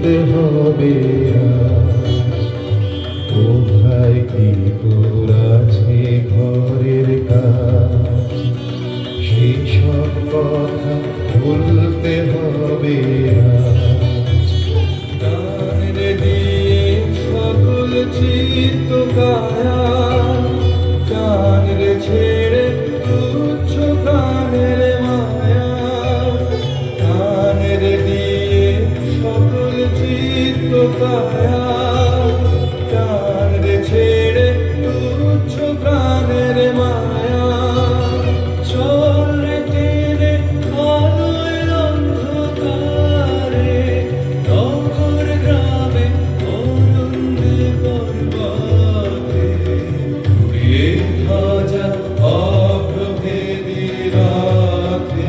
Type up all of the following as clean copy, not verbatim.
ভুলতে হবে কোথায় কি আছে ঘরের কাজ সেই সব কথা ভুলতে হবে গানের দিয়ে সকল চিত্ত কায়া গানের ছেড়ে তুচ্ছ গানের মায়া গানের দিয়ে সকল চিত্ত কায়া গানের ছেড়ে তুচ্ছ গানের মায়া চল রে টেনে আলোয় অন্ধকারে নগর গ্রামে অরণ্যে পর্বতে উড়িয়ে ধ্বজা অপ্রভেদী রাতে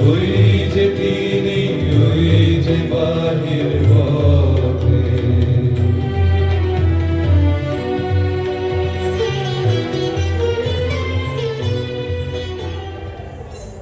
ওই যে তিনি ওই যে বাহির